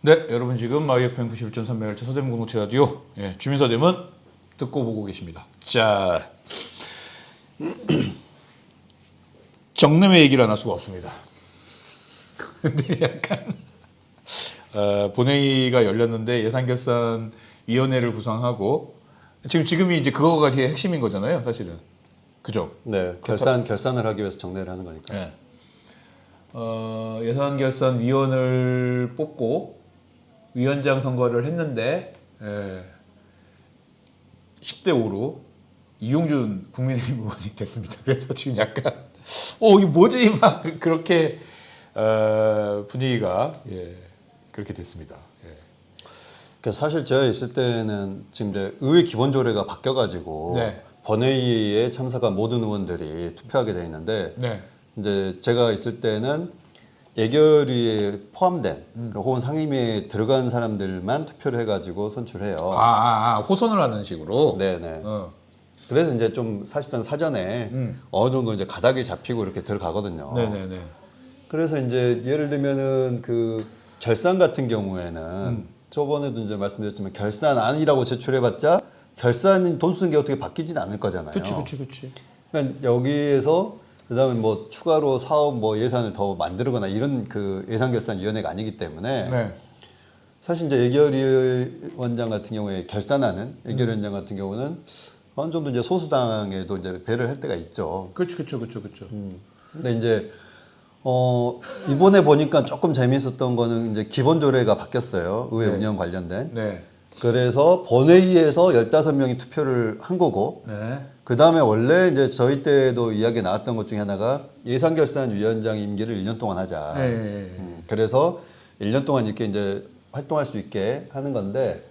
네, 여러분 지금 마이 FM 91.3MHz 서대문 공동체 라디오 주민서대문 듣고 보고 계십니다. 자, 정남의 얘기를 안 할 수가 없습니다. 근데 약간 본회의가 열렸는데 예산결산위원회를 구성하고 지금이 이제 그거가 되게 핵심인 거잖아요, 사실은. 그죠? 네, 결산을 하기 위해서 정례를 하는 거니까. 네. 예산결산위원을 뽑고 위원장 선거를 했는데 10대 5로 이용준 국민의힘 의원이 됐습니다. 그래서 지금 약간 이거 뭐지 막 그렇게 분위기가 그렇게 됐습니다. 사실 제가 있을 때는 지금 이제 의회 기본조례가 바뀌어가지고 네. 본회의에 참석한 모든 의원들이 투표하게 돼 있는데 네. 이제 제가 있을 때는 예결위에 포함된 혹은 상임위에 들어간 사람들만 투표를 해가지고 선출해요. 호선을 하는 식으로. 네네. 그래서 이제 좀 사실상 사전에 어느 정도 이제 가닥이 잡히고 이렇게 들어가거든요. 네네네. 그래서 이제 예를 들면은 그 결산 같은 경우에는 저번에도 이제 말씀드렸지만 결산안이라고 제출해봤자 결산인 돈 쓰는 게 어떻게 바뀌진 않을 거잖아요. 그렇지. 그러니까 여기에서 그다음에 뭐 추가로 사업 뭐 예산을 더 만들거나 이런 그 예산결산위원회가 아니기 때문에 네. 사실 이제 예결위원장 같은 경우에 결산하는 예결위원장 같은 경우는 어느 정도 이제 소수당에도 이제 배를 할 때가 있죠. 그렇죠. 근데 이제 이번에 보니까 조금 재미있었던 거는 이제 기본조례가 바뀌었어요. 의회 네. 운영 관련된. 네. 그래서 본회의에서 15명이 투표를 한 거고 네. 그 다음에 원래 이제 저희 때도 이야기 나왔던 것 중에 하나가 예산결산위원장 임기를 1년 동안 하자. 네. 그래서 1년 동안 이렇게 이제 활동할 수 있게 하는 건데,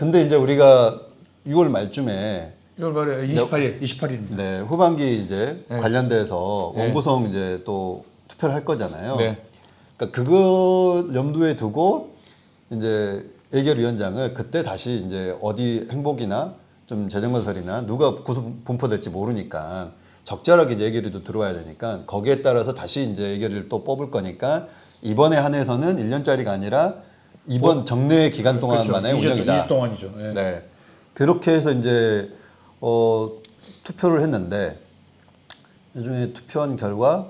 근데 이제 우리가 6월 말쯤에 6월 말에 28일입니다. 네, 후반기 이제 네. 관련돼서 네. 원구성 이제 또 투표를 할 거잖아요. 네. 그러니까 그거 염두에 두고 이제 예결위원장을 그때 다시 이제 어디 행복이나 좀 재정건설이나 누가 구속 분포될지 모르니까 적절하게 이제 예결위도 들어와야 되니까 거기에 따라서 다시 이제 예결위를 또 뽑을 거니까 이번에 한해서는 1년짜리가 아니라 이번 정례 기간 동안만의 운영이다. 2주 동안이죠. 네. 네. 그렇게 해서 이제 투표를 했는데 나중에 투표한 결과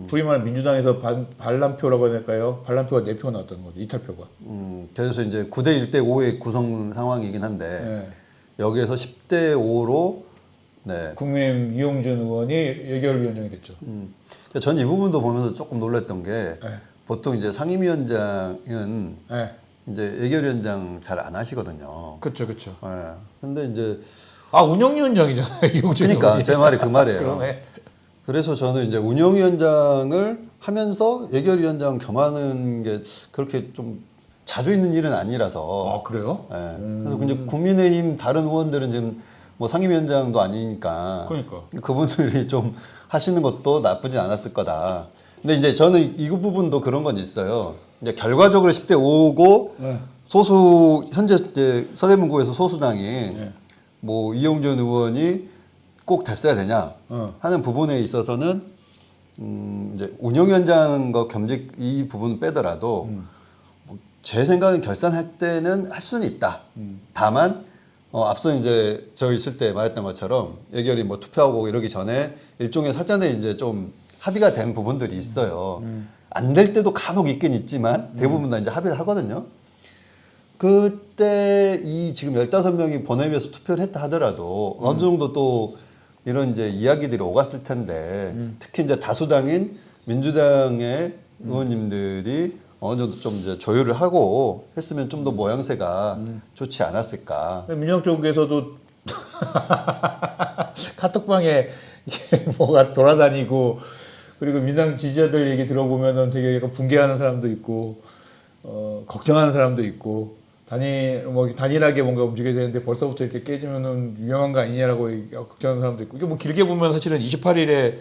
소위 말하는 민주당에서 반란표라고 해야 될까요? 반란표가 4표가 나왔다는 거죠. 이탈표가. 그래서 이제 9대 1대 5의 구성 상황이긴 한데 네. 여기에서 10대 5로 네. 국민의힘 이용준 의원이 예결위원장이 됐죠. 전 이 부분도 보면서 조금 놀랐던 게 네. 보통 이제 상임위원장은 네. 이제 예결위원장 잘 안 하시거든요. 그렇죠. 네. 근데 이제 운영위원장이잖아요. 이용준 그러니까 의원이. 제 말이 그 말이에요. 그러네. 그래서 저는 이제 운영위원장을 하면서 예결위원장 겸하는 게 그렇게 좀 자주 있는 일은 아니라서. 그래요? 네. 그래서 이제 국민의힘 다른 의원들은 지금 뭐 상임위원장도 아니니까. 그러니까. 그분들이 좀 하시는 것도 나쁘진 않았을 거다. 근데 이제 저는 이 부분도 그런 건 있어요. 이제 결과적으로 10대 5고 네. 현재 이제 서대문구에서 소수당이 네. 뭐 이용준 의원이 꼭 됐어야 되냐 하는 부분에 있어서는 이제 운영위원장과 겸직 이 부분 빼더라도 제 생각엔 결산할 때는 할 수는 있다. 다만 앞서 이제 저 있을 때 말했던 것처럼 예결위 뭐 투표하고 이러기 전에 일종의 사전에 이제 좀 합의가 된 부분들이 있어요. 안 될 때도 간혹 있긴 있지만 대부분 다 이제 합의를 하거든요. 그때 이 지금 15명이 본회의에서 투표를 했다 하더라도 어느 정도 또 이런 이제 이야기들이 오갔을 텐데 특히 이제 다수당인 민주당의 의원님들이 어느 정도 좀 이제 조율을 하고 했으면 좀 더 모양새가 좋지 않았을까. 민주당 쪽에서도 카톡방에 뭐가 돌아다니고 그리고 민주당 지지자들 얘기 들어보면은 되게 약간 붕괴하는 사람도 있고 걱정하는 사람도 있고 단일하게 뭔가 움직여야 되는데 벌써부터 이렇게 깨지면은 위험한 거 아니냐라고 걱정하는 사람도 있고 이게 뭐 길게 보면 사실은 28일에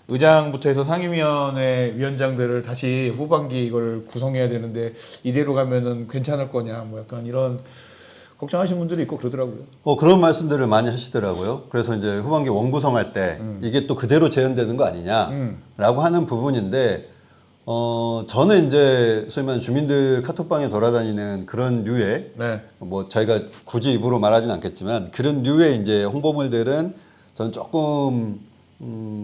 의장부터 해서 상임위원회 위원장들을 다시 후반기 이걸 구성해야 되는데 이대로 가면은 괜찮을 거냐 뭐 약간 이런 걱정하시는 분들이 있고 그러더라고요. 그런 말씀들을 많이 하시더라고요. 그래서 이제 후반기 원구성할 때 이게 또 그대로 재현되는 거 아니냐라고 하는 부분인데 저는 이제 소위 말하는 주민들 카톡방에 돌아다니는 그런 류의 네. 뭐 저희가 굳이 입으로 말하진 않겠지만 그런 류의 이제 홍보물들은 저는 조금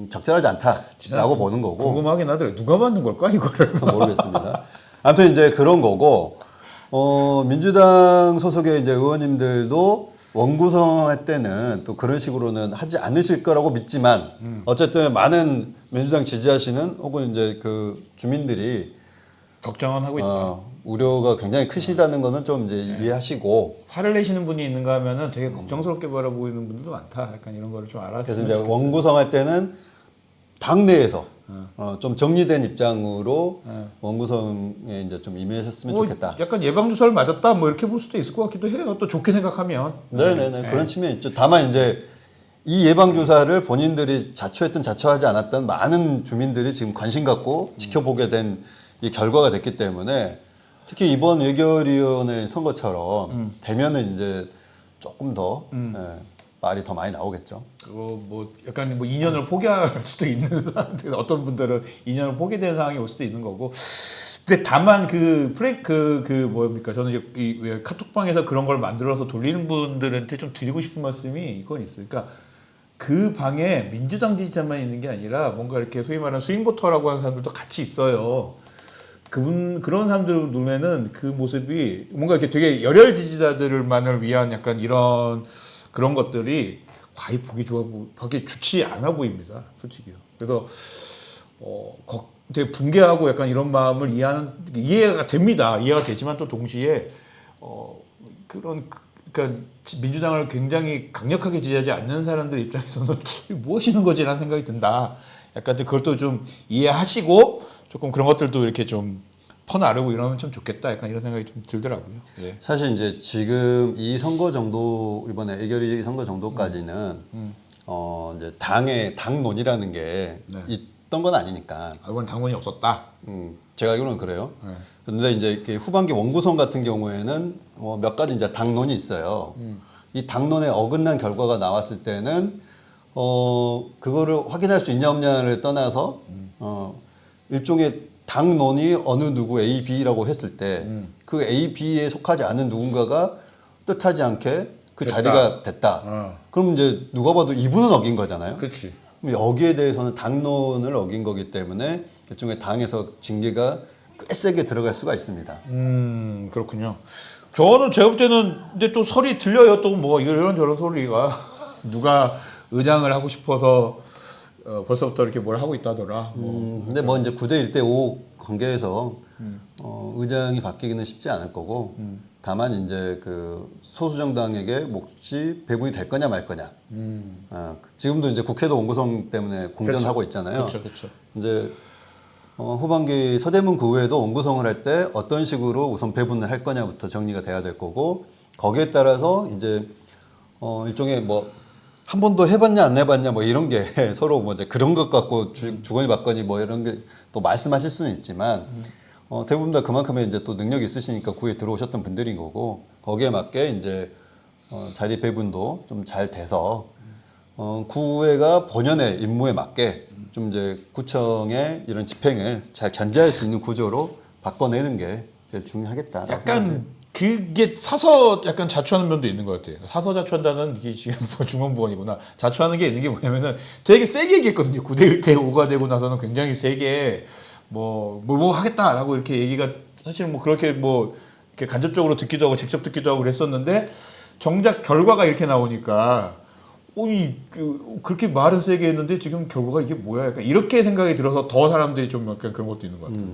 적절하지 않다라고 보는 거고 궁금하긴 하더라고요. 누가 만든 걸까 이거를. 모르겠습니다. 아무튼 이제 그런 거고 민주당 소속의 이제 의원님들도 원구성할 때는 또 그런 식으로는 하지 않으실 거라고 믿지만 어쨌든 많은 민주당 지지하시는 혹은 이제 그 주민들이 걱정은 하고 있다. 우려가 굉장히 크시다는 거는 좀 이제 이해하시고 화를 내시는 분이 있는가 하면은 되게 걱정스럽게 바라보이는 분들도 많다. 약간 이런 거를 좀 그래서 알았으면 이제 좋겠어요. 원구성할 때는 당내에서 좀 정리된 입장으로 원구성에 이제 좀 임하셨으면 좋겠다. 약간 예방 주사를 맞았다 뭐 이렇게 볼 수도 있을 것 같기도 해요. 또 좋게 생각하면. 네네네 그런 측면이 있죠. 다만 이제 이 예방 주사를 본인들이 자초했든 자초하지 않았던 많은 주민들이 지금 관심 갖고 지켜보게 된 이 결과가 됐기 때문에 특히 이번 의결위원회 선거처럼 되면은 이제 조금 더 말이 더 많이 나오겠죠. 그거 뭐 약간 뭐 2년을 포기할 수도 있는 사람들, 어떤 분들은 2년을 포기되는 상황이 올 수도 있는 거고. 근데 다만 그 뭡니까? 저는 이제 왜 카톡방에서 그런 걸 만들어서 돌리는 분들한테 좀 드리고 싶은 말씀이 이건 있어요. 그러니까 그 방에 민주당 지지자만 있는 게 아니라 뭔가 이렇게 소위 말하는 스윙보터라고 하는 사람들도 같이 있어요. 그런 사람들 눈에는 그 모습이 뭔가 이렇게 되게 열혈 지지자들만을 위한 약간 이런 그런 것들이 과히 보기 좋지 않아 보입니다, 솔직히요. 그래서 되게 붕괴하고 약간 이런 마음을 이해가 됩니다. 이해가 되지만 또 동시에 그러니까 민주당을 굉장히 강력하게 지지하지 않는 사람들 입장에서는 뭐 하시는 거지라는 생각이 든다. 약간 그걸 또 좀 이해하시고 조금 그런 것들도 이렇게 좀 퍼나르고 이러면 참 좋겠다. 약간 이런 생각이 좀 들더라고요. 네. 사실 이제 지금 이 선거 정도 이번에 의결위 선거 정도까지는 이제 당론이라는 게 있던 건 아니니까. 이건 당원이 없었다. 제가 알기로는 그래요. 네. 근데 이제 이렇게 후반기 원구성 같은 경우에는 몇 가지 이제 당론이 있어요. 이 당론에 어긋난 결과가 나왔을 때는 그거를 확인할 수 있냐 없냐를 떠나서 일종의 당론이 어느 누구 A, B라고 했을 때 그 A, B에 속하지 않은 누군가가 뜻하지 않게 그 됐다. 자리가 됐다. 그럼 이제 누가 봐도 이분은 어긴 거잖아요. 그렇지. 그럼 여기에 대해서는 당론을 어긴 거기 때문에 일종의 당에서 징계가 꽤 세게 들어갈 수가 있습니다. 그렇군요. 저는 제가 볼 때는 근데 또 소리 들려요. 또 뭐 이런저런 소리가 누가 의장을 하고 싶어서 벌써부터 이렇게 뭘 하고 있다더라. 근데 뭐 이제 9대 1대 5 관계에서 의장이 바뀌기는 쉽지 않을 거고 다만 이제 그 소수 정당에게 몫이 배분이 될 거냐 말 거냐. 지금도 이제 국회도 원구성 때문에 공전하고 있잖아요. 그렇죠. 이제 후반기 서대문 구에도 원구성을 할 때 어떤 식으로 우선 배분을 할 거냐부터 정리가 돼야 될 거고 거기에 따라서 이제 일종의 뭐 한 번도 해봤냐 안 해봤냐 뭐 이런 게 서로 뭐 이제 그런 것 갖고 주거니 받거니 뭐 이런 게 또 말씀하실 수는 있지만 대부분 다 그만큼의 이제 또 능력이 있으시니까 구에 들어오셨던 분들인 거고 거기에 맞게 이제 자리 배분도 좀 잘 돼서 구회가 본연의 임무에 맞게 좀 이제 구청의 이런 집행을 잘 견제할 수 있는 구조로 바꿔내는 게 제일 중요하겠다. 약간 그게 사서 약간 자초하는 면도 있는 것 같아요. 사서 자초한다는 이게 지금 중앙부원이구나. 자초하는 게 있는 게 뭐냐면은 되게 세게 얘기했거든요. 9대 1대 5가 되고 나서는 굉장히 세게 뭐 하겠다라고 이렇게 얘기가 사실 뭐 그렇게 뭐 이렇게 간접적으로 듣기도 하고 직접 듣기도 하고 그랬었는데 정작 결과가 이렇게 나오니까 그렇게 말은 세게 했는데 지금 결과가 이게 뭐야? 약간 이렇게 생각이 들어서 더 사람들이 좀 약간 그런 것도 있는 것 같아요.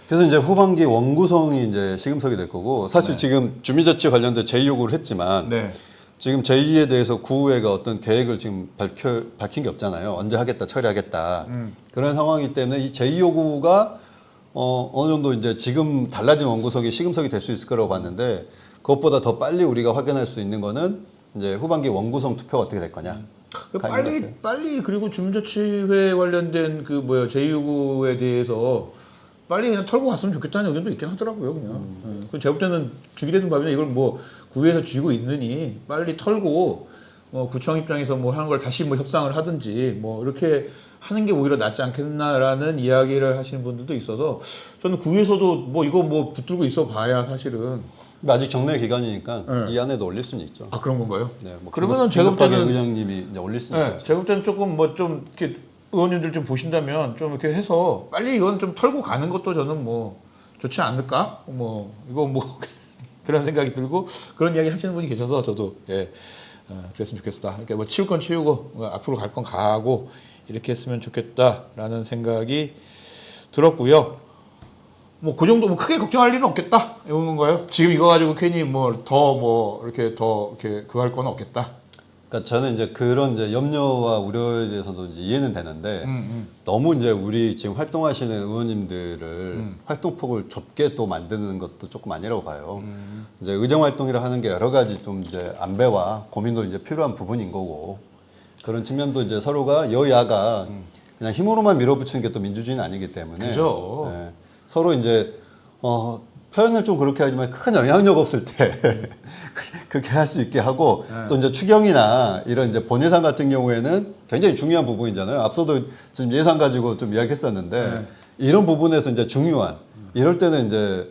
그래서 이제 후반기 원구성이 이제 시금석이 될 거고 사실 지금 주민자치 관련된 제의 요구를 했지만 지금 제의에 대해서 구의회가 어떤 계획을 지금 밝힌 게 없잖아요. 언제 하겠다, 처리하겠다. 그런 상황이기 때문에 이 제의 요구가 어느 정도 이제 지금 달라진 원구성이 시금석이 될 수 있을 거라고 봤는데 그것보다 더 빨리 우리가 확인할 수 있는 거는 이제 후반기 원구성 투표가 어떻게 될 거냐. 빨리 그리고 주민자치회 관련된 그 제2요구에 대해서 빨리 그냥 털고 갔으면 좋겠다는 의견도 있긴 하더라고요, 그냥. 제가 볼 때는 주기되는 밤에 이걸 뭐 구에서 쥐고 있느니 빨리 털고 구청 입장에서 뭐 하는 걸 다시 뭐 협상을 하든지 뭐 이렇게 하는 게 오히려 낫지 않겠나라는 이야기를 하시는 분들도 있어서 저는 구에서도 뭐 이거 뭐 붙들고 있어 봐야 사실은 근데 아직 정례 기간이니까 네. 이 안에도 올릴 수는 있죠. 아 그런 건가요? 네, 뭐 그러면은 제가 볼 때는 의장님이 이제 올릴 수는 네, 있죠. 제가 볼 때는 조금 뭐 좀 이렇게 의원님들 좀 보신다면 좀 이렇게 해서 빨리 이건 좀 털고 가는 것도 저는 뭐 좋지 않을까? 뭐 이거 뭐 그런 생각이 들고 그런 이야기 하시는 분이 계셔서 저도 예 그랬으면 좋겠다. 그러니까 뭐 치울 건 치우고 앞으로 갈 건 가고 이렇게 했으면 좋겠다라는 생각이 들었고요. 뭐 그 정도 뭐 크게 걱정할 일은 없겠다 이런 건가요? 지금 이거 가지고 괜히 뭐 더 뭐 이렇게 더 이렇게 그거 할 건 없겠다. 그러니까 저는 이제 그런 이제 염려와 우려에 대해서도 이제 이해는 되는데 너무 이제 우리 지금 활동하시는 의원님들을 활동폭을 좁게 또 만드는 것도 조금 아니라고 봐요. 이제 의정 활동이라 하는 게 여러 가지 좀 이제 안배와 고민도 이제 필요한 부분인 거고 그런 측면도 이제 서로가 여야가 그냥 힘으로만 밀어붙이는 게 또 민주주의는 아니기 때문에 그죠. 예, 서로 이제 표현을 좀 그렇게 하지만 큰 영향력 없을 때 그렇게 할 수 있게 하고 또 이제 추경이나 이런 이제 본예산 같은 경우에는 굉장히 중요한 부분이잖아요. 앞서도 지금 예산 가지고 좀 이야기했었는데 이런 부분에서 이제 중요한 이럴 때는 이제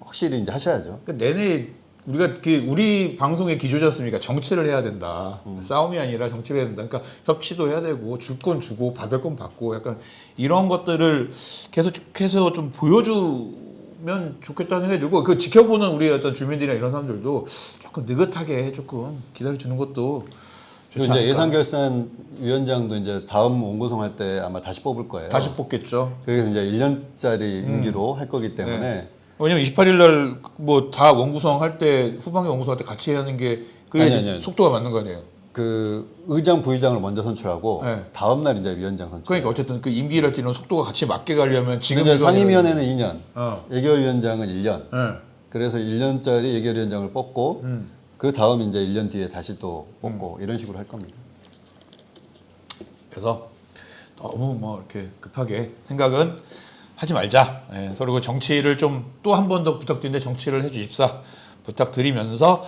확실히 이제 하셔야죠. 그러니까 내내 우리가 우리 방송의 기조잖습니까? 정치를 해야 된다. 싸움이 아니라 정치를 해야 된다. 그러니까 협치도 해야 되고 줄 건 주고 받을 건 받고 약간 이런 것들을 계속해서 좀 보여주면 좋겠다는 생각이 들고 그 지켜보는 우리 어떤 주민들이나 이런 사람들도 조금 느긋하게 조금 기다려주는 것도 그리고 좋지 이제 않을까. 예산결산위원장도 이제 다음 원구성 할 때 아마 다시 뽑을 거예요. 다시 뽑겠죠. 그래서 이제 1년짜리 임기로 할 거기 때문에 네. 왜냐면 28일 날 뭐 다 원구성 할 때 후반기 원구성 할 때 같이 하는 게 그게 아니. 속도가 맞는 거 아니에요? 그 의장 부의장을 먼저 선출하고 네. 다음 날 이제 위원장 선출. 그러니까 어쨌든 그 임기를 할 때 이런 속도가 같이 맞게 가려면 지금 이제 상임위원회는 2년, 어. 예결위원장은 1년. 네. 그래서 1년짜리 예결위원장을 뽑고 그 다음 이제 1년 뒤에 다시 또 뽑고 이런 식으로 할 겁니다. 그래서 너무 뭐 이렇게 급하게 생각은 하지 말자. 예, 서로 그 정치를 좀 또 한 번 더 부탁드리는데 정치를 해주십사 부탁드리면서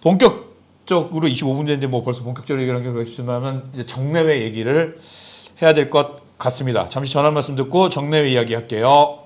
본격적으로 25분 됐는데 뭐 벌써 본격적으로 얘기하는 게 그렇지만은 이제 정례회 얘기를 해야 될 것 같습니다. 잠시 전화 말씀 듣고 정례회 이야기 할게요.